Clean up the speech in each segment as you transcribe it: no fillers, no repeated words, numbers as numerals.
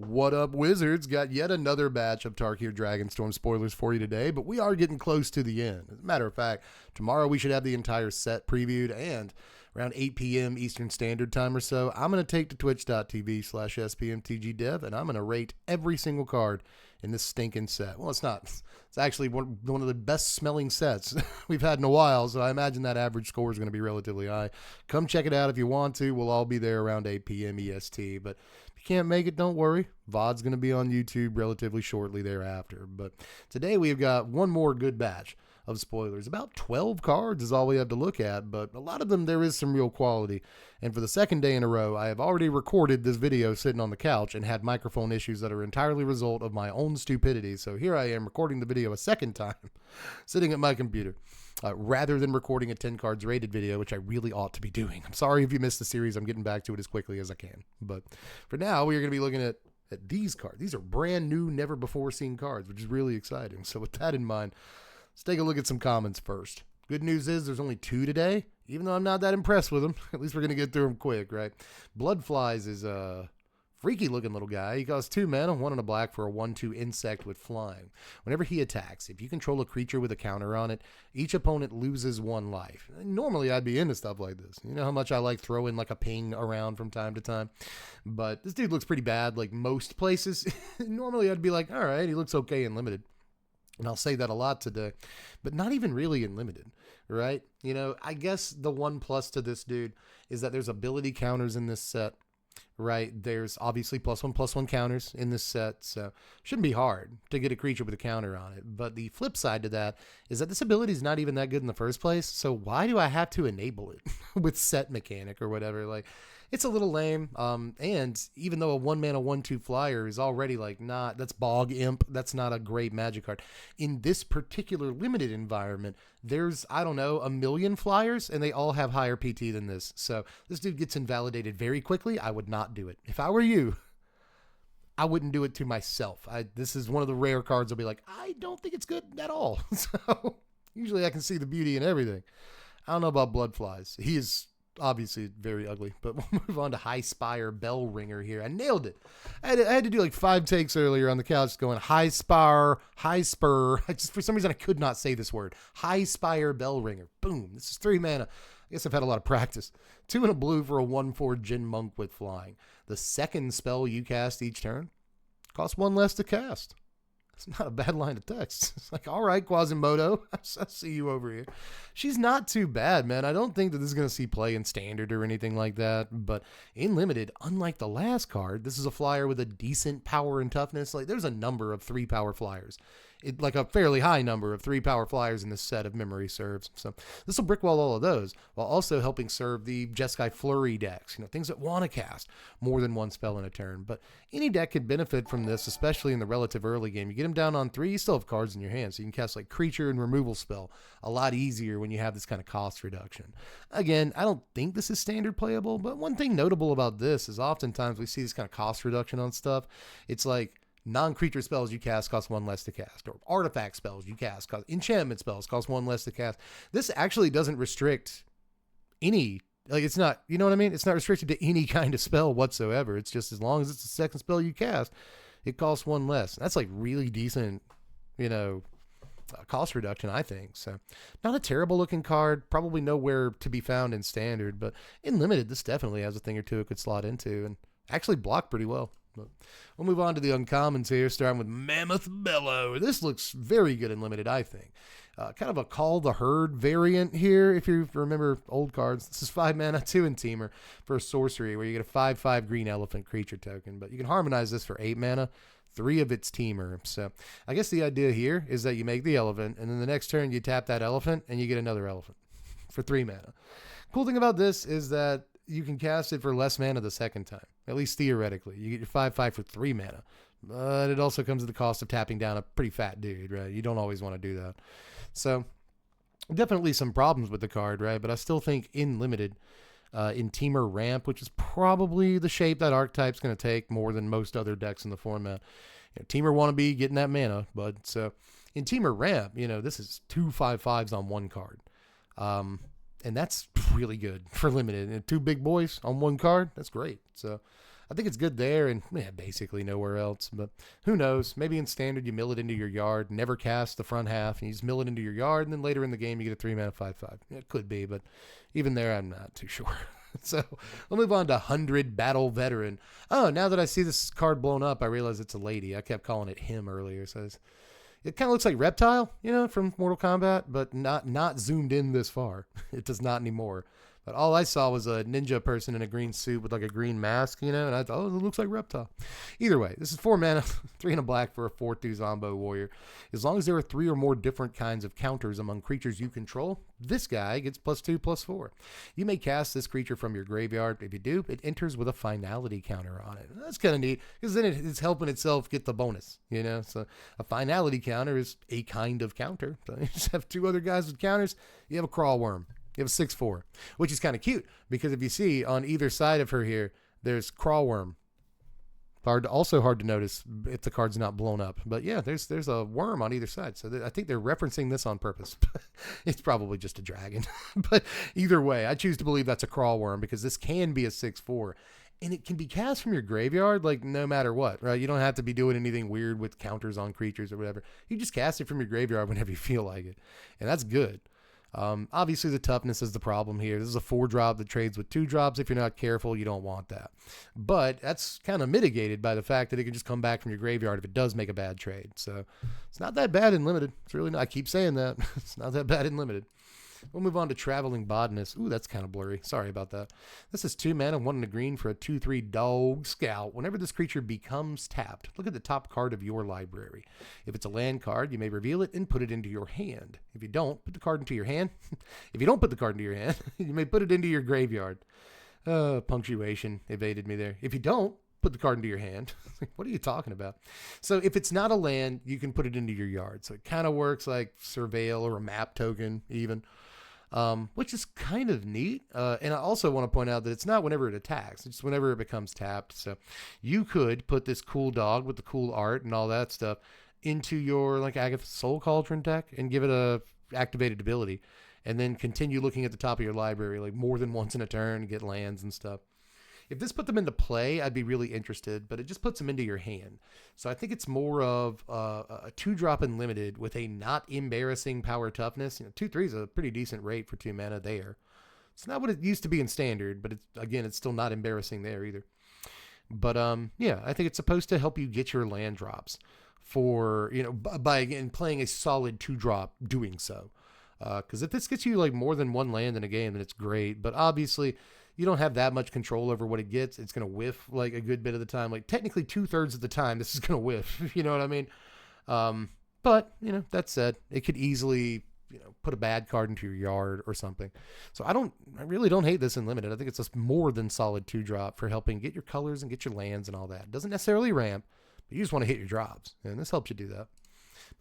What up, Wizards? Got yet another batch of Tarkir Dragonstorm spoilers for you today, but we are getting close to the end. As a matter of fact, tomorrow we should have the entire set previewed, and around 8 p.m. Eastern Standard Time or so, I'm going to take to twitch.tv/spmtgdev, and I'm going to rate every single card in this stinking set. Well, it's not. It's actually one of the best smelling sets we've had in a while, so I imagine that average score is going to be relatively high. Come check it out if you want to. We'll all be there around 8 p.m. EST, but if you can't make it, don't worry. VOD's going to be on YouTube relatively shortly thereafter. But today we've got one more good batch of spoilers. About 12 cards is all we have to look at, but a lot of them there is some real quality. And for the second day in a row, I have already recorded this video sitting on the couch and had microphone issues that are entirely a result of my own stupidity. So here I am recording the video a second time, sitting at my computer, rather than recording a 10 cards rated video, which I really ought to be doing. I'm sorry if you missed the series. I'm getting back to it as quickly as I can. But for now, we are going to be looking at these cards. These are brand new, never before seen cards, which is really exciting. So with that in mind, let's take a look at some comments first. Good news is there's only 2 today, even though I'm not that impressed with them. At least we're going to get through them quick, right? Bloodflies is a freaky looking little guy. He costs 2 mana, 1 and a black for a 1/2 insect with flying. Whenever he attacks, if you control a creature with a counter on it, each opponent loses 1 life. Normally I'd be into stuff like this. You know how much I like throwing like a ping around from time to time? But this dude looks pretty bad like most places. Normally I'd be like, all right, he looks okay in limited. And I'll say that a lot today, but not even really in limited, right? You know, I guess the one plus to this dude is that there's ability counters in this set, right? There's obviously +1/+1 counters in this set, so shouldn't be hard to get a creature with a counter on it. But the flip side to that is that this ability is not even that good in the first place, so why do I have to enable it with set mechanic or whatever? Like, it's a little lame, and even though a 1 mana 1/2 flyer is already like that's Bog Imp, that's not a great magic card. In this particular limited environment, there's, I don't know, 1 million flyers, and they all have higher PT than this. So this dude gets invalidated very quickly. I would not do it. If I were you, I wouldn't do it to myself. This is one of the rare cards I'll be like, I don't think it's good at all. So usually I can see the beauty in everything. I don't know about Bloodflies. He is obviously very ugly, but we'll move on to High Spire Bell Ringer here. I nailed it. I had to do like 5 takes earlier on the couch going High Spire. For some reason I could not say this word. High Spire Bell Ringer. Boom. This is 3 mana. I guess I've had a lot of practice. 2 and a blue for a 1/4 Djinn Monk with flying. The second spell you cast each turn costs 1 less to cast. It's not a bad line of text. It's like, all right, Quasimodo, I see you over here. She's not too bad, man. I don't think that this is going to see play in standard or anything like that. But in limited, unlike the last card, this is a flyer with a decent power and toughness. Like, there's a number of 3 power flyers. Like a fairly high number of 3 power flyers in this set if memory serves. So this will brickwall all of those while also helping serve the Jeskai Flurry decks, you know, things that want to cast more than 1 spell in a turn. But any deck could benefit from this, especially in the relative early game. You get them down on 3, you still have cards in your hand, so you can cast like creature and removal spell a lot easier when you have this kind of cost reduction. Again, I don't think this is standard playable, but one thing notable about this is oftentimes we see this kind of cost reduction on stuff. It's like non-creature spells you cast cost 1 less to cast, or artifact spells you cast cost, enchantment spells cost 1 less to cast. This actually doesn't restrict any, like, it's not, you know what I mean? It's not restricted to any kind of spell whatsoever. It's just as long as it's the second spell you cast, it costs 1 less. That's like really decent, you know, cost reduction, I think. So not a terrible looking card, probably nowhere to be found in standard, but in limited, this definitely has a thing or two it could slot into and actually block pretty well. But we'll move on to the uncommons here, starting with Mammoth Bellow. This looks very good in limited, I think. Kind of a Call the Herd variant here, if you remember old cards. This is 5 mana, 2 in Teamer for a sorcery, where you get a 5/5 green elephant creature token. But you can harmonize this for 8 mana, 3 of its Teamer. So I guess the idea here is that you make the elephant, and then the next turn you tap that elephant, and you get another elephant for 3 mana. Cool thing about this is that you can cast it for less mana the second time, at least theoretically. You get your 5/5 for 3 mana, but it also comes at the cost of tapping down a pretty fat dude, right? You don't always want to do that. So definitely some problems with the card, right? But I still think in limited, in Teamer Ramp, which is probably the shape that archetype's going to take more than most other decks in the format. You know, Teamer want to be getting that mana, but so in Teamer Ramp, you know, this is 2 5/5s on 1 card. And that's really good for limited. And 2 big boys on 1 card, that's great. So I think it's good there and basically nowhere else. But who knows? Maybe in standard you mill it into your yard, never cast the front half, and you just mill it into your yard, and then later in the game you get a 3-mana 5/5. It could be, but even there I'm not too sure. So we'll move on to 100 Battle Veteran. Oh, now that I see this card blown up, I realize it's a lady. I kept calling it him earlier. So it kind of looks like Reptile, from Mortal Kombat, but not zoomed in this far. It does not anymore. But all I saw was a ninja person in a green suit with like a green mask, and I thought, oh, it looks like Reptile. Either way, this is 4 mana, 3 and a black for a 4/2 Zombo Warrior. As long as there are 3 or more different kinds of counters among creatures you control, this guy gets +2/+4. You may cast this creature from your graveyard. If you do, it enters with a finality counter on it. That's kind of neat, because then it's helping itself get the bonus, So a finality counter is a kind of counter. So you just have 2 other guys with counters, you have a crawl worm. You have a 6/4, which is kind of cute because if you see on either side of her here, there's crawl worm. Also hard to notice if the card's not blown up. But yeah, there's a worm on either side. So I think they're referencing this on purpose. It's probably just a dragon. But either way, I choose to believe that's a crawl worm because this can be a 6/4. And it can be cast from your graveyard, like no matter what, right? You don't have to be doing anything weird with counters on creatures or whatever. You just cast it from your graveyard whenever you feel like it. And that's good. Obviously the toughness is the problem here. This is a 4-drop that trades with 2 drops. If you're not careful, you don't want that. But that's kind of mitigated by the fact that it can just come back from your graveyard if it does make a bad trade. So it's not that bad in limited. It's really not. I keep saying that. It's not that bad in limited. We'll move on to Traveling Botanist. Ooh, that's kind of blurry. Sorry about that. This is 2 mana, 1 and a green for a 2/3 Dog Scout. Whenever this creature becomes tapped, look at the top card of your library. If it's a land card, you may reveal it and put it into your hand. If you don't, put the card into your hand. If you don't put the card into your hand, you may put it into your graveyard. Punctuation evaded me there. If you don't, put the card into your hand. What are you talking about? So if it's not a land, you can put it into your yard. So it kind of works like Surveil or a map token even. Which is kind of neat. And I also want to point out that it's not whenever it attacks. It's whenever it becomes tapped. So you could put this cool dog with the cool art and all that stuff into your like Agatha Soul Cauldron deck and give it a activated ability. And then continue looking at the top of your library like more than once in a turn and get lands and stuff. If this put them into play, I'd be really interested, but it just puts them into your hand. So I think it's more of a 2-drop in limited with a not embarrassing power toughness. 2/3 is a pretty decent rate for 2 mana there. It's not what it used to be in standard, but it's still not embarrassing there either. But yeah, I think it's supposed to help you get your land drops for, by again playing a solid 2-drop doing so. Because if this gets you like more than 1 land in a game, then it's great. But obviously, you don't have that much control over what it gets. It's going to whiff like a good bit of the time. Like technically 2/3 of the time, this is going to whiff. You know what I mean? But, that said, it could easily, put a bad card into your yard or something. So I really don't hate this in limited. I think it's just more than solid 2-drop for helping get your colors and get your lands and all that. It doesn't necessarily ramp, but you just want to hit your drops. And this helps you do that.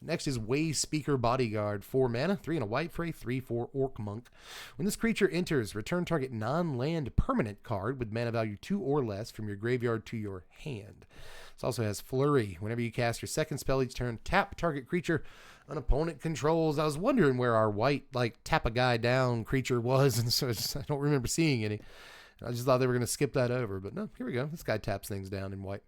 Next is Way Speaker Bodyguard. 4 mana, 3 and a white for a 3/4 Orc Monk. When this creature enters, return target non-land permanent card with mana value 2 or less from your graveyard to your hand. This also has Flurry. Whenever you cast your second spell each turn, tap target creature an opponent controls. I was wondering where our white, tap a guy down creature was, and so I don't remember seeing any. I just thought they were going to skip that over, but no, here we go. This guy taps things down in white.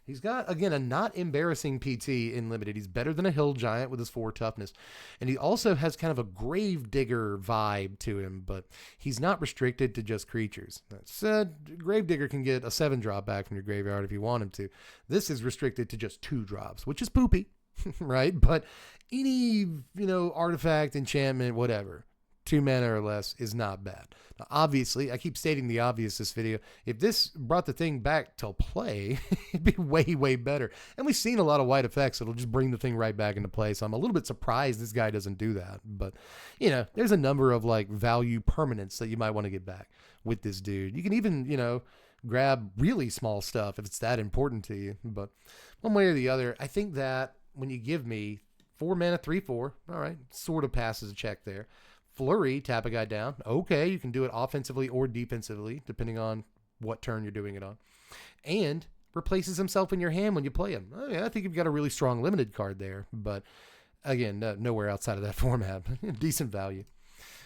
He's got, again, a not embarrassing PT in limited. He's better than a hill giant with his 4 toughness. And he also has kind of a grave digger vibe to him, but he's not restricted to just creatures. That said, grave digger can get a 7-drop back from your graveyard if you want him to. This is restricted to just 2 drops, which is poopy, right? But any, artifact, enchantment, whatever, 2 mana or less is not bad. Now, obviously, I keep stating the obvious this video. If this brought the thing back to play, it'd be way, way better. And we've seen a lot of white effects that'll just bring the thing right back into play. So I'm a little bit surprised this guy doesn't do that. But, there's a number of value permanents that you might want to get back with this dude. You can even, grab really small stuff if it's that important to you. But one way or the other, I think that when you give me 4 mana, 3/4, all right, sort of passes a check there. Flurry, tap a guy down. Okay, you can do it offensively or defensively, depending on what turn you're doing it on. And replaces himself in your hand when you play him. Oh, yeah, I think you've got a really strong limited card there. But, again, nowhere outside of that format. Decent value.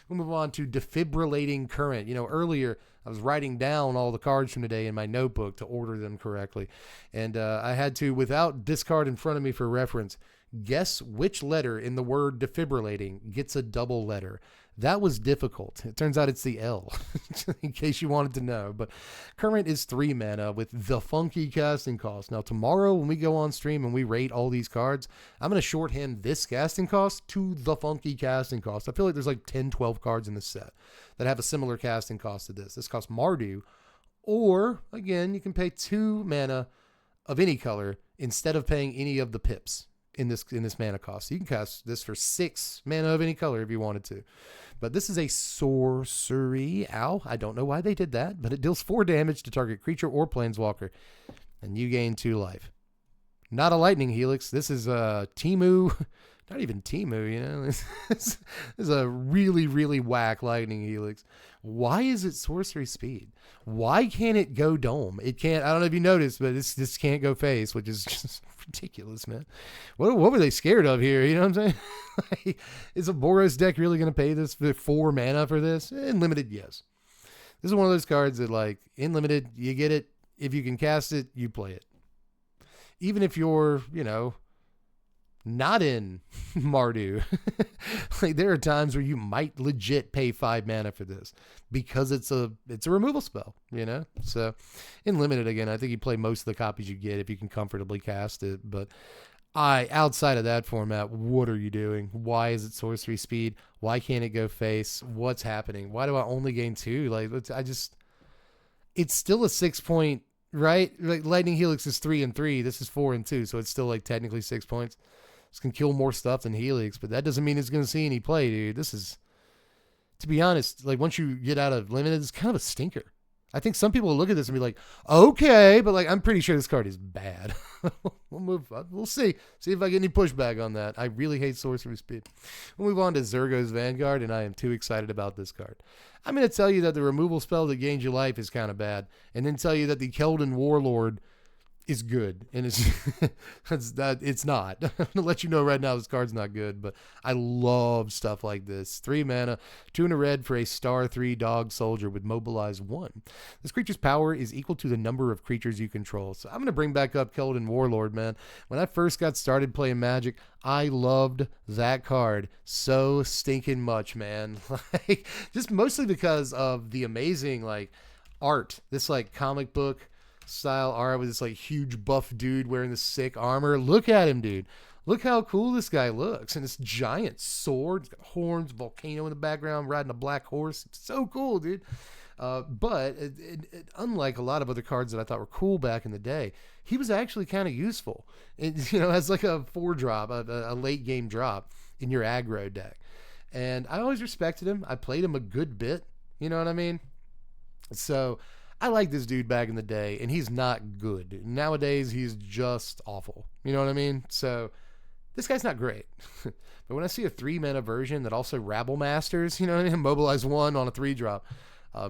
We'll move on to defibrillating current. Earlier I was writing down all the cards from today in my notebook to order them correctly. And I had to, without this card in front of me for reference, guess which letter in the word defibrillating gets a double letter. That was difficult. It turns out it's the L, in case you wanted to know. But current is 3 mana with the funky casting cost. Now, tomorrow when we go on stream and we rate all these cards, I'm going to shorthand this casting cost to the funky casting cost. I feel like there's like 10, 12 cards in this set that have a similar casting cost to this. This costs Mardu, or, again, you can pay 2 mana of any color instead of paying any of the pips in this mana cost. So you can cast this for 6 mana of any color if you wanted to. But this is a sorcery. Ow, I don't know why they did that, but it deals 4 damage to target creature or planeswalker, and you gain 2 life. Not a lightning helix. This is Timu. Not even Timu, This is a really, really whack lightning helix. Why is it sorcery speed? Why can't it go dome? It can't. I don't know if you noticed, but this can't go face, which is just ridiculous, man. What were they scared of here? You know what I'm saying? Like, is a Boros deck really going to pay this for 4 mana for this? In limited, yes. This is one of those cards that, like, in limited, you get it. If you can cast it, you play it. Even if you're, not in Mardu. Like, there are times where you might legit pay 5 mana for this because it's a removal spell, So in limited, again, I think you play most of the copies you get if you can comfortably cast it. But outside of that format, what are you doing? Why is it sorcery speed? Why can't it go face? What's happening? Why do I only gain 2? Like, it's still a 6 point, right? Like, Lightning Helix is 3 and 3. This is 4 and 2. So it's still like technically 6 points. This can kill more stuff than Helix, but that doesn't mean it's going to see any play, dude. This is, to be honest, like, once you get out of limited, it's kind of a stinker. I think some people will look at this and be like, okay, but, like, I'm pretty sure this card is bad. We'll see. See if I get any pushback on that. I really hate sorcery speed. We'll move on to Zergo's Vanguard, and I am too excited about this card. I'm going to tell you that the removal spell that gains you life is kind of bad, and then tell you that the Keldon Warlord is good, and it's not. I'm gonna let you know right now this card's not good, but I love stuff like this. 3 mana, 2 and a red for a star 3 dog soldier with mobilize 1. This creature's power is equal to the number of creatures you control. So I'm gonna bring back up Keldon Warlord, man. When I first got started playing Magic, I loved that card so stinking much, man. Like, just mostly because of the amazing, like, art. This, like, comic book style art with this, like, huge buff dude wearing this sick armor. Look at him, dude. Look how cool this guy looks. And this giant sword, it's got horns, volcano in the background, riding a black horse. It's so cool, dude. But unlike a lot of other cards that I thought were cool back in the day, he was actually kind of useful. As like a 4-drop, a late game drop in your aggro deck. And I always respected him. I played him a good bit. You know what I mean? So I liked this dude back in the day, and he's not good. Nowadays, he's just awful. You know what I mean? So this guy's not great. But when I see a 3 mana version that also Rabble Masters, mobilize 1 on a 3-drop,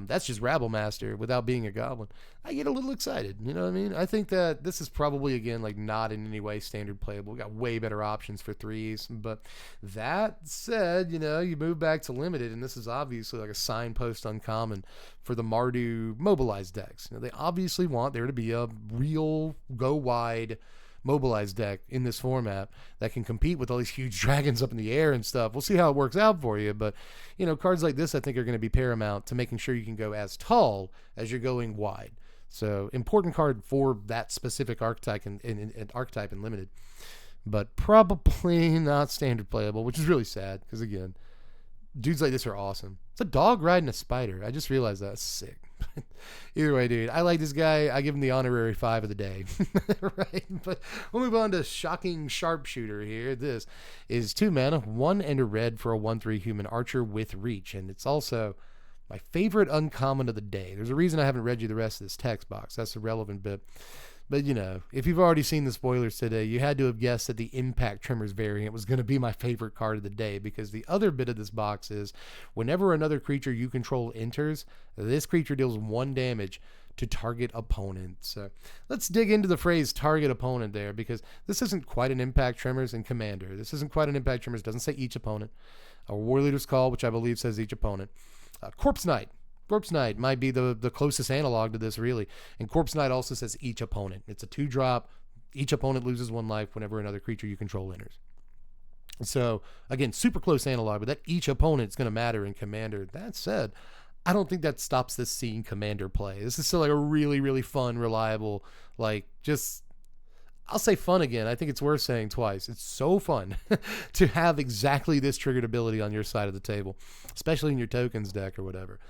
that's just Rabble Master without being a goblin, I get a little excited. You know what I mean? I think that this is probably, again, like, not in any way standard playable. We got way better options for 3s. But that said, you move back to limited, and this is obviously like a signpost uncommon for the Mardu mobilized decks. They obviously want there to be a real go wide mobilized deck in this format that can compete with all these huge dragons up in the air and stuff. We'll see how it works out for you, but cards like this I think are going to be paramount to making sure you can go as tall as you're going wide. So important card for that specific archetype and archetype in limited, but probably not standard playable, which is really sad because, again, dudes like this are awesome. It's a dog riding a spider. I just realized that's sick. Either way, dude, I like this guy. I give him the honorary 5 of the day. Right? But we'll move on to Shocking Sharpshooter here. This is 2 mana, 1 and a red for a 1/3 human archer with reach. And it's also my favorite uncommon of the day. There's a reason I haven't read you the rest of this text box. That's a relevant bit. But, if you've already seen the spoilers today, you had to have guessed that the Impact Tremors Variant was going to be my favorite card of the day, because the other bit of this box is whenever another creature you control enters, this creature deals 1 damage to target opponent. So let's dig into the phrase target opponent there, because this isn't quite an Impact Tremors in Commander. This isn't quite an Impact Tremors. Doesn't say each opponent. A War Leader's Call, which I believe says each opponent. Corpse Knight. Corpse Knight might be the closest analog to this, really. And Corpse Knight also says each opponent. It's a 2-drop. Each opponent loses 1 life whenever another creature you control enters. So, again, super close analog, but that each opponent is going to matter in Commander. That said, I don't think that stops this seeing Commander play. This is still like a really, really fun, reliable, like just, I'll say fun again. I think it's worth saying twice. It's so fun to have exactly this triggered ability on your side of the table, especially in your tokens deck or whatever.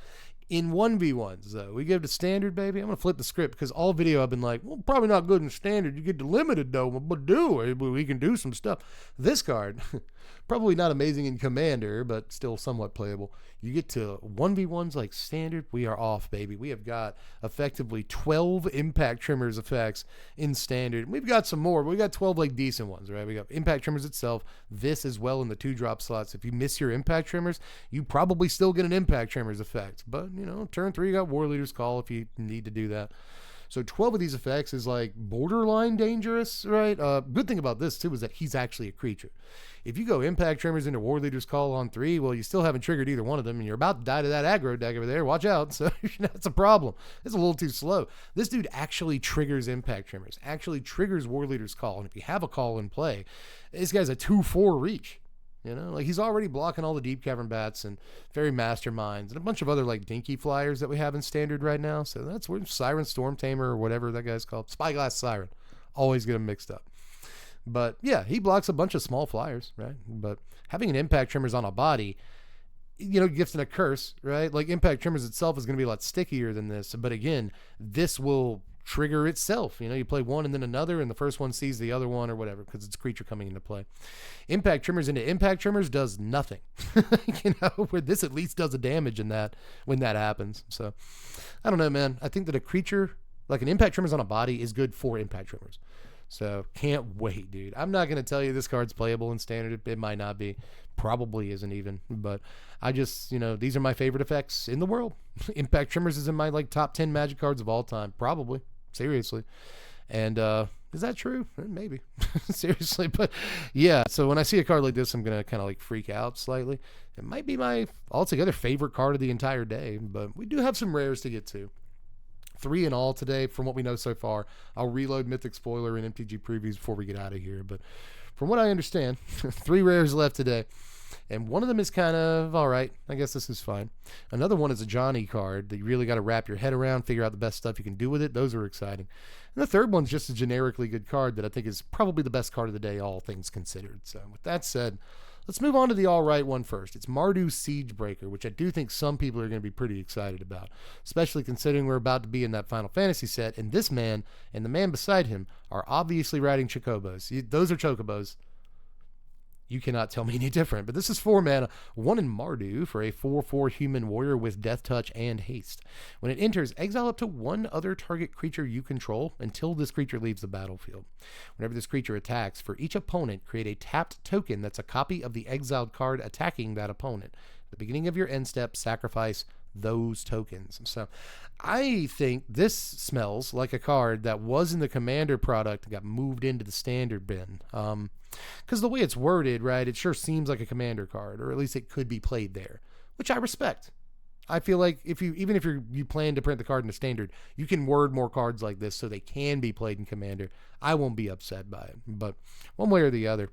In 1v1s, though, we give to Standard, baby. I'm going to flip the script because all video I've been like, well, probably not good in Standard. You get to Limited, though, but we can do some stuff. This card, probably not amazing in Commander, but still somewhat playable. You get to 1v1s like Standard, we are off, baby. We have got effectively 12 Impact Tremors effects in Standard. We've got some more, but we got 12 like decent ones, right? We got Impact Tremors itself, this as well in the 2-drop slots. If you miss your Impact Tremors, you probably still get an Impact Tremors effect, but you know, turn 3, you got War Leader's Call if you need to do that. So 12 of these effects is like borderline dangerous, right? Good thing about this too is that he's actually a creature. If you go Impact Tremors into War Leader's Call on 3, well, you still haven't triggered either one of them, and you're about to die to that aggro deck over there. Watch out. So that's a problem. It's a little too slow. This dude actually triggers Impact Tremors, actually triggers War Leader's Call, and if you have a call in play, this guy's a 2/4 reach. You know, like he's already blocking all the Deep Cavern Bats and Fairy Masterminds and a bunch of other like dinky flyers that we have in Standard right now. So that's where Siren Storm Tamer or whatever that guy's called. Spyglass Siren. Always get them mixed up. But yeah, he blocks a bunch of small flyers, right? But having an Impact Tremors on a body, you know, gift and a curse, right? Like Impact Tremors itself is going to be a lot stickier than this. But again, this will trigger itself. You know, you play one and then another, and the first one sees the other one or whatever because it's a creature coming into play. Impact Tremors into Impact Tremors does nothing. You know, where this at least does a damage in that when that happens. So I don't know, man. I think that a creature like an Impact Tremors on a body is good for Impact Tremors. So can't wait, dude. I'm not going to tell you this card's playable in Standard. It might not be. Probably isn't even. But I just, you know, these are my favorite effects in the world. Impact Tremors is in my like top 10 Magic cards of all time. Probably. Seriously. And is that true? Maybe. Seriously. But yeah, so when I see a card like this, I'm going to kind of like freak out slightly. It might be my altogether favorite card of the entire day. But we do have some rares to get to. 3 in all today from what we know so far. I'll reload Mythic Spoiler and MTG previews before we get out of here. But from what I understand, 3 rares left today. And one of them is kind of, all right, I guess this is fine. Another one is a Johnny card that you really got to wrap your head around, figure out the best stuff you can do with it. Those are exciting. And the third one's just a generically good card that I think is probably the best card of the day, all things considered. So with that said, let's move on to the all right one first. It's Mardu Siegebreaker, which I do think some people are going to be pretty excited about, especially considering we're about to be in that Final Fantasy set, and this man and the man beside him are obviously riding Chocobos. Those are Chocobos. You cannot tell me any different. But this is 4 mana, 1 in Mardu for a 4/4 human warrior with Death Touch and Haste. When it enters, exile up to 1 other target creature you control until this creature leaves the battlefield. Whenever this creature attacks, for each opponent, create a tapped token that's a copy of the exiled card attacking that opponent. At the beginning of your end step, sacrifice those tokens. So I think this smells like a card that was in the Commander product and got moved into the Standard bin. Because the way it's worded, right, it sure seems like a Commander card, or at least it could be played there, which I respect. I feel like even if you plan to print the card in a Standard, you can word more cards like this so they can be played in Commander. I won't be upset by it, but one way or the other.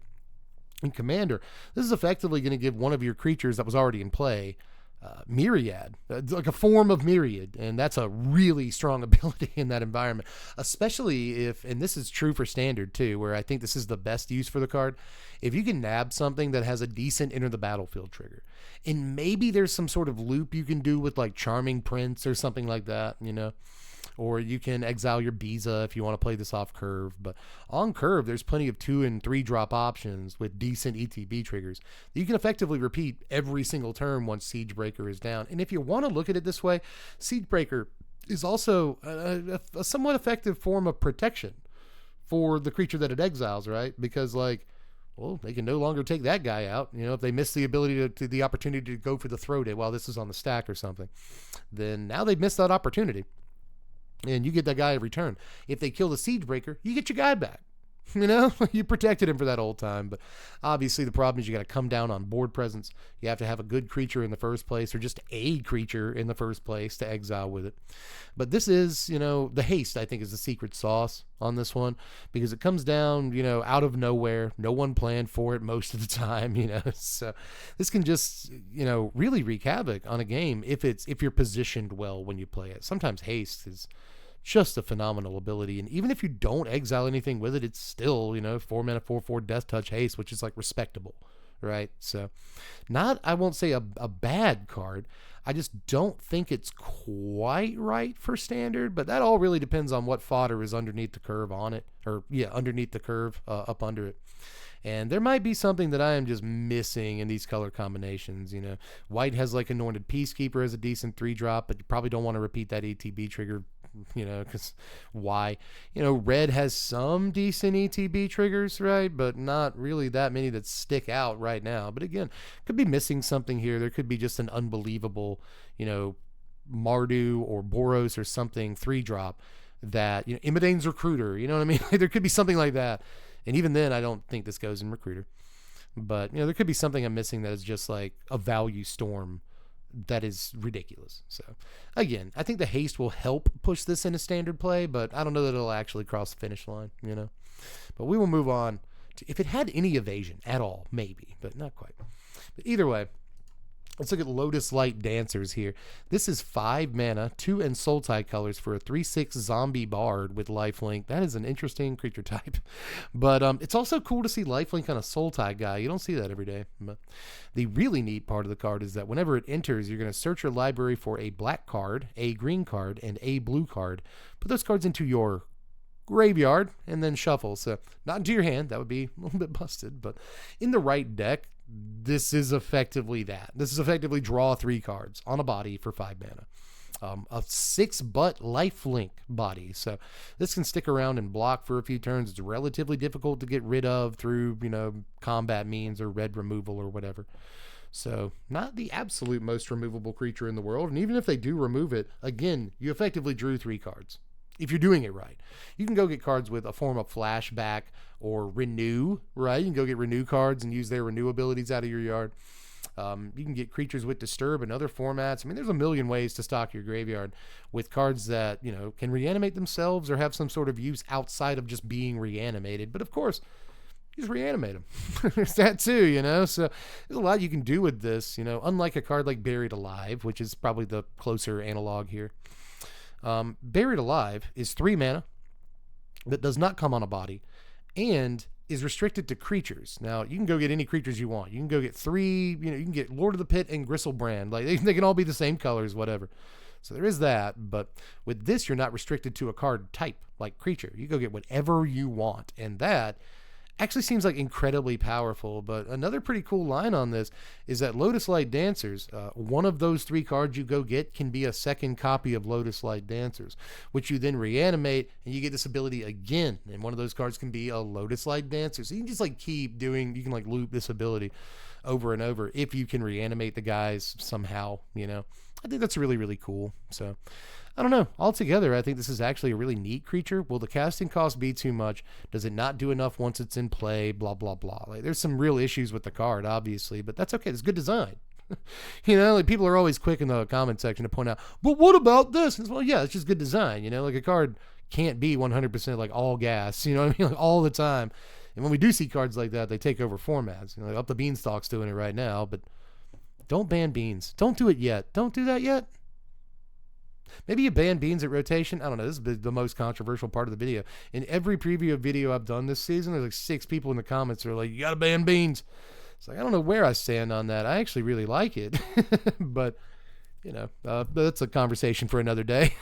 In Commander, this is effectively going to give one of your creatures that was already in play Myriad, like a form of Myriad, and that's a really strong ability in that environment, especially if, and this is true for Standard too, where I think this is the best use for the card, if you can nab something that has a decent enter the battlefield trigger, and maybe there's some sort of loop you can do with like Charming Prince or something like that, you know, or you can exile your Biza if you want to play this off curve. But on curve, there's plenty of 2 and 3 drop options with decent ETB triggers that you can effectively repeat every single turn once Siegebreaker is down. And if you want to look at it this way, Siegebreaker is also a somewhat effective form of protection for the creature that it exiles, right? Because like, well, they can no longer take that guy out. You know, if they miss the ability to the opportunity to go for the throw it while this is on the stack or something, then now they've missed that opportunity. and you get that guy every turn. If they kill the siege breaker, you get your guy back. You know, you protected him for that whole time. But obviously the problem is you got to come down on board presence. You have to have a good creature in the first place, or just a creature in the first place to exile with it. But this is, you know, the haste, I think, is the secret sauce on this one, because it comes down, you know, out of nowhere. No one planned for it most of the time, you know. So this can just, you know, really wreak havoc on a game if you're positioned well when you play it. Sometimes haste is just a phenomenal ability, and even if you don't exile anything with it, it's still, you know, 4 mana 4/4 death touch haste, which is like respectable, right? So not, I won't say a bad card. I just don't think it's quite right for standard, but that all really depends on what fodder is underneath the curve on it, or yeah, underneath the curve, up under it. And there might be something that I am just missing in these color combinations. You know, white has like Anointed Peacekeeper as a decent 3-drop, but you probably don't want to repeat that ETB trigger, you know, because why? You know, red has some decent ETB triggers, right? But not really that many that stick out right now. But again, could be missing something here. There could be just an unbelievable, you know, Mardu or Boros or something 3-drop that, you know, Imidane's Recruiter, you know what I mean? There could be something like that. And even then, I don't think this goes in Recruiter. But, you know, there could be something I'm missing that is just like a value storm that is ridiculous. So, again, I think the haste will help push this into standard play, but I don't know that it'll actually cross the finish line, you know. But we will move on to, if it had any evasion at all, maybe, but not quite. But either way, let's look at Lotus Light Dancers here. This is 5 mana, 2 and Sultai colors for a 3/6 zombie bard with lifelink. That is an interesting creature type. But it's also cool to see lifelink on a Sultai guy. You don't see that every day. But the really neat part of the card is that whenever it enters, you're going to search your library for a black card, a green card, and a blue card. Put those cards into your graveyard and then shuffle. So not into your hand. That would be a little bit busted. But in the right deck, this is effectively that. This is effectively draw 3 cards on a body for 5 mana. A 6-butt lifelink body. So this can stick around and block for a few turns. It's relatively difficult to get rid of through, you know, combat means or red removal or whatever. So not the absolute most removable creature in the world. And even if they do remove it, again, you effectively drew 3 cards. If you're doing it right, you can go get cards with a form of flashback or renew, right? You can go get renew cards and use their renew abilities out of your yard. You can get creatures with disturb and other formats. I mean, there's a million ways to stock your graveyard with cards that, you know, can reanimate themselves or have some sort of use outside of just being reanimated. But of course, you just reanimate them. There's that too, you know? So there's a lot you can do with this, you know, unlike a card like Buried Alive, which is probably the closer analog here. Buried Alive is 3 mana that does not come on a body and is restricted to creatures. Now, you can go get any creatures you want. You can go get 3, you know, you can get Lord of the Pit and Gristlebrand. Like, they can all be the same colors, whatever. So there is that, but with this, you're not restricted to a card type, like creature. You go get whatever you want, and that actually seems like incredibly powerful. But another pretty cool line on this is that Lotus Light Dancers, one of those 3 cards you go get can be a second copy of Lotus Light Dancers, which you then reanimate and you get this ability again. And one of those cards can be a Lotus Light Dancer. So you can just like keep doing, you can like loop this ability over and over if you can reanimate the guys somehow, you know. I think that's really, really cool. So I don't know. Altogether, I think this is actually a really neat creature. Will the casting cost be too much? Does it not do enough once it's in play? Blah, blah, blah. Like, there's some real issues with the card, obviously, but that's okay. It's good design. You know, like people are always quick in the comment section to point out, but what about this? And it's, well, yeah, it's just good design. You know, like a card can't be 100% like all gas, you know what I mean? Like all the time. And when we do see cards like that, they take over formats. You know, like Up the Beanstalk's doing it right now, but don't ban beans. Don't do it yet. Don't do that yet. Maybe you ban beans at rotation. I don't know. This is the most controversial part of the video. In every preview video I've done this season, there's like 6 people in the comments that are like, you got to ban beans. It's like, I don't know where I stand on that. I actually really like it. But, you know, that's a conversation for another day,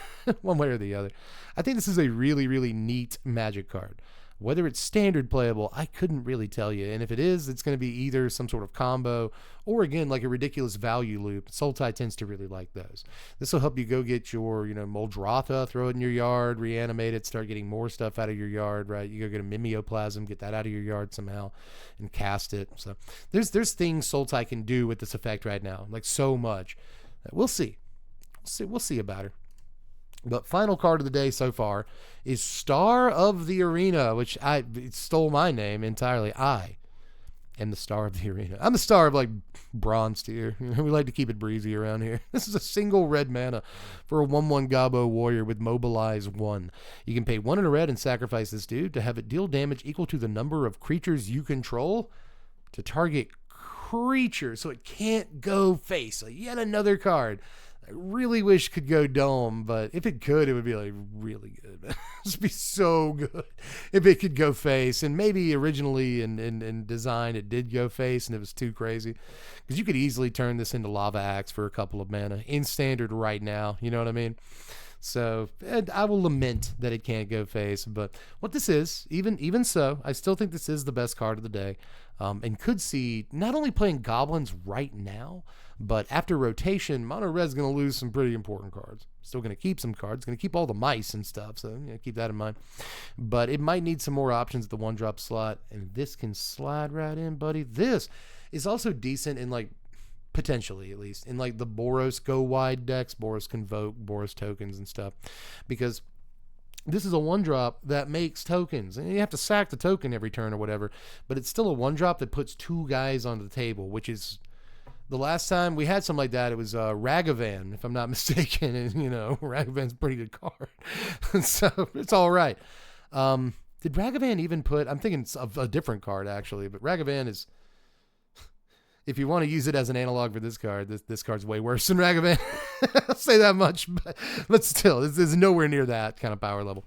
one way or the other. I think this is a really, really neat Magic card. Whether it's standard playable, I couldn't really tell you. And if it is, it's going to be either some sort of combo or, again, like a ridiculous value loop. Sultai tends to really like those. This will help you go get your, you know, Moldrata, throw it in your yard, reanimate it, start getting more stuff out of your yard, right? You go get a Mimeoplasm, get that out of your yard somehow, and cast it. So there's things Sultai can do with this effect right now, like so much. We'll see. We'll see about her. But final card of the day so far is Star of the Arena, which it stole my name entirely. I am the Star of the Arena. I'm the star of like bronze tier. We like to keep it breezy around here. This is a single red mana for a 1/1 Gabo Warrior with Mobilize 1. You can pay 1 in a red and sacrifice this dude to have it deal damage equal to the number of creatures you control to target creature, so it can't go face. Like yet another card I really wish could go dome, but if it could, it would be like really good. It'd be so good if it could go face. And maybe originally in design it did go face and it was too crazy, because you could easily turn this into Lava Axe for a couple of mana in standard right now. You know what I mean? So I will lament that it can't go face, but what this is, even so, I still think this is the best card of the day, and could see not only playing goblins right now, but after rotation, Mono Red's going to lose some pretty important cards. Still going to keep some cards, going to keep all the mice and stuff, so keep that in mind. But it might need some more options at the 1-drop slot, and this can slide right in, buddy. This is also decent in like, potentially at least, in like the Boros go wide decks, Boros Convoke, Boros tokens and stuff, because this is a 1-drop that makes tokens, and you have to sack the token every turn or whatever, but it's still a 1-drop that puts 2 guys onto the table, which is, the last time we had something like that, it was Ragavan, if I'm not mistaken, and Ragavan's a pretty good card. So it's all right. Did Ragavan even put, I'm thinking of a different card actually, but Ragavan is, if you want to use it as an analog for this card, this card's way worse than Ragavan. I'll say that much, but still, this is nowhere near that kind of power level.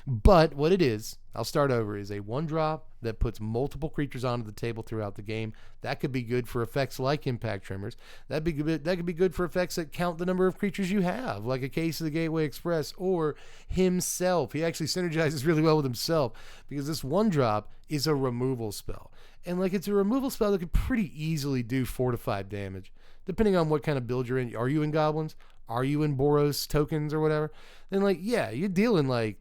But what it is, I'll start over, is a 1-drop that puts multiple creatures onto the table throughout the game. That could be good for effects like Impact Tremors. That could be good for effects that count the number of creatures you have, like a Case of the Gateway Express or himself. He actually synergizes really well with himself, because this 1-drop is a removal spell. And like, it's a removal spell that could pretty easily do 4 to 5 damage, depending on what kind of build you're in. Are you in goblins? Are you in Boros tokens or whatever? Then like, yeah, you're dealing like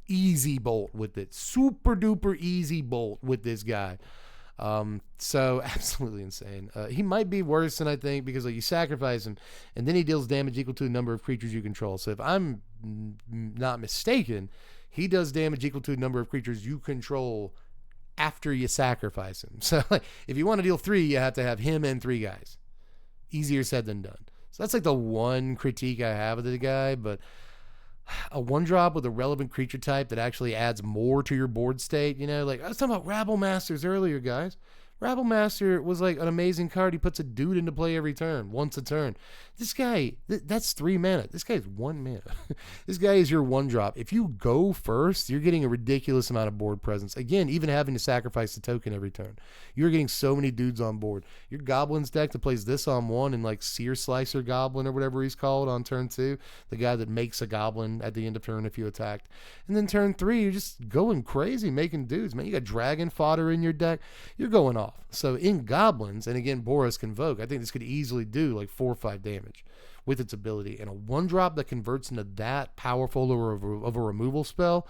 easy bolt with it. Super duper easy bolt with this guy. So absolutely insane. He might be worse than I think, because like, you sacrifice him and then he deals damage equal to the number of creatures you control. So if I'm not mistaken, he does damage equal to the number of creatures you control after you sacrifice him. So like, if you want to deal 3, you have to have him and 3 guys. Easier said than done. So that's like the one critique I have of the guy, but a 1-drop with a relevant creature type that actually adds more to your board state, like I was talking about Rabble Masters earlier, guys. Rabble Master was like an amazing card. He puts a dude into play every turn, once a turn. This guy, that's 3 mana. This guy's 1 mana. This guy is your 1-drop. If you go first, you're getting a ridiculous amount of board presence. Again, even having to sacrifice the token every turn. You're getting so many dudes on board. Your Goblins deck that plays this on 1 and like Sear Slicer Goblin or whatever he's called on turn 2, the guy that makes a goblin at the end of turn if you attacked. And then turn 3, you're just going crazy making dudes, man. You got dragon fodder in your deck. You're going off. So in Goblins, and again, Boros Convoke, I think this could easily do like 4 or 5 damage with its ability. And a 1-drop that converts into that powerful of a removal spell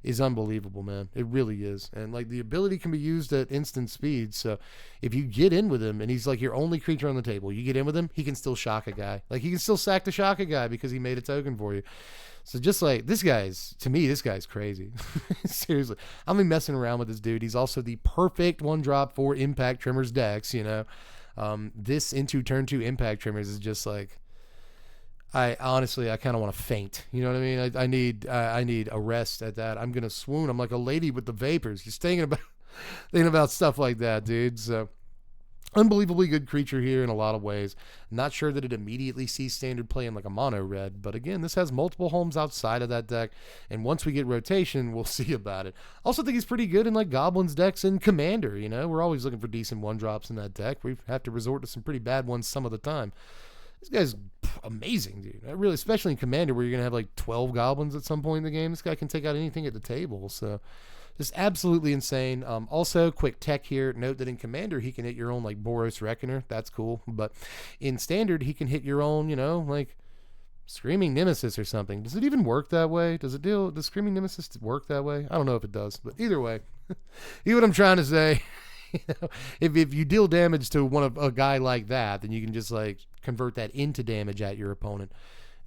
is unbelievable, man. It really is. And like, the ability can be used at instant speed. So if you get in with him and he's like your only creature on the table, you get in with him, he can still shock a guy. Like, he can still sack to shock a guy because he made a token for you. So just like, this guy's crazy. Seriously. I'm messing around with this dude. He's also the perfect 1-drop for Impact Tremors decks, This into turn 2 Impact Tremors is just like, I kind of want to faint. You know what I mean? I need a rest at that. I'm going to swoon. I'm like a lady with the vapors, just thinking about stuff like that, dude. So unbelievably good creature here in a lot of ways. Not sure that it immediately sees standard play in like a mono red, but again, this has multiple homes outside of that deck, and once we get rotation, we'll see about it. Also think he's pretty good in like Goblins decks and Commander. We're always looking for decent 1-drops in that deck. We have to resort to some pretty bad ones some of the time. This guy's amazing, dude. Really, especially in Commander, where you're gonna have like 12 goblins at some point in the game. This guy can take out anything at the table. So just absolutely insane. Also, quick tech here. Note that in Commander, he can hit your own like Boros Reckoner. That's cool. But in Standard, he can hit your own, like Screaming Nemesis or something. Does it even work that way? Does Screaming Nemesis work that way? I don't know if it does. But either way, you know what I'm trying to say. If you deal damage to a guy like that, then you can just like convert that into damage at your opponent.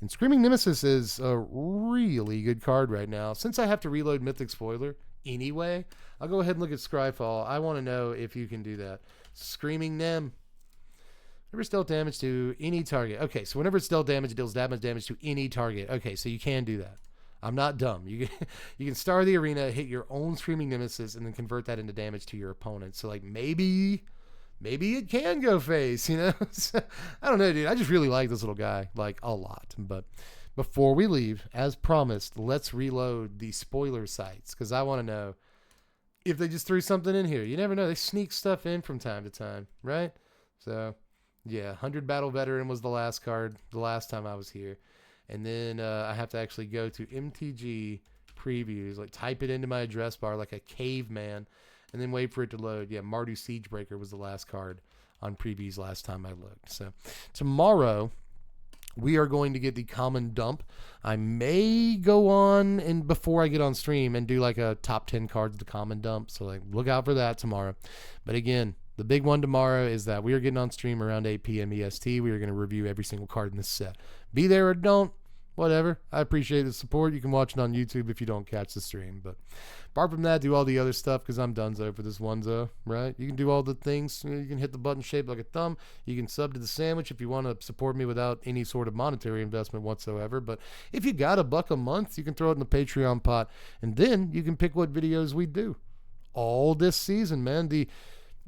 And Screaming Nemesis is a really good card right now. Since I have to reload Mythic Spoiler anyway, I'll go ahead and look at Scryfall. I want to know if you can do that. Screaming Nem. Whenever it's dealt damage to any target. Okay, so whenever it's dealt damage, it deals damage to any target. Okay, so you can do that. I'm not dumb. You can star the arena, hit your own Screaming Nemesis, and then convert that into damage to your opponent. So, like, maybe it can go face, you know? I don't know, dude. I just really like this little guy, like, a lot. But before we leave, as promised, let's reload the spoiler sites, because I want to know if they just threw something in here. You never know. They sneak stuff in from time to time, right? So... yeah, 100 Battle Veteran was the last card the last time I was here. And then I have to actually go to MTG previews, like type it into my address bar like a caveman, and then wait for it to load. Yeah, Mardu Siegebreaker was the last card on previews last time I looked. So tomorrow we are going to get the common dump. I may go on and before I get on stream and do like a top 10 cards of the common dump. So like look out for that tomorrow. But again, the big one tomorrow is that we are getting on stream around 8 p.m. EST. We are going to review every single card in this set. Be there or don't, whatever. I appreciate the support. You can watch it on YouTube if you don't catch the stream. But apart from that, do all the other stuff because I'm donezo for this onezo, right? You can do all the things. You can hit the button shaped like a thumb. You can sub to the sandwich if you want to support me without any sort of monetary investment whatsoever. But if you got $1 a month, you can throw it in the Patreon pot. And then you can pick what videos we do. All this season, man.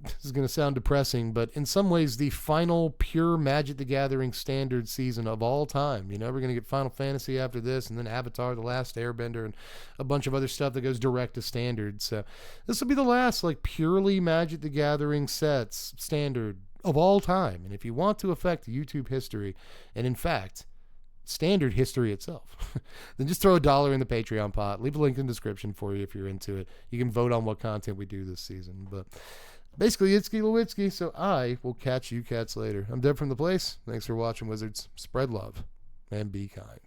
This is going to sound depressing, but in some ways, the final pure Magic the Gathering standard season of all time. You know, we're going to get Final Fantasy after this, and then Avatar, The Last Airbender, and a bunch of other stuff that goes direct to standard. So this will be the last, like, purely Magic the Gathering sets standard of all time. And if you want to affect YouTube history, and in fact, standard history itself, then just throw $1 in the Patreon pot. Leave a link in the description for you if you're into it. You can vote on what content we do this season. But basically, Itsky Lewitsky, so I will catch you cats later. I'm Deb from The Place. Thanks for watching, Wizards. Spread love and be kind.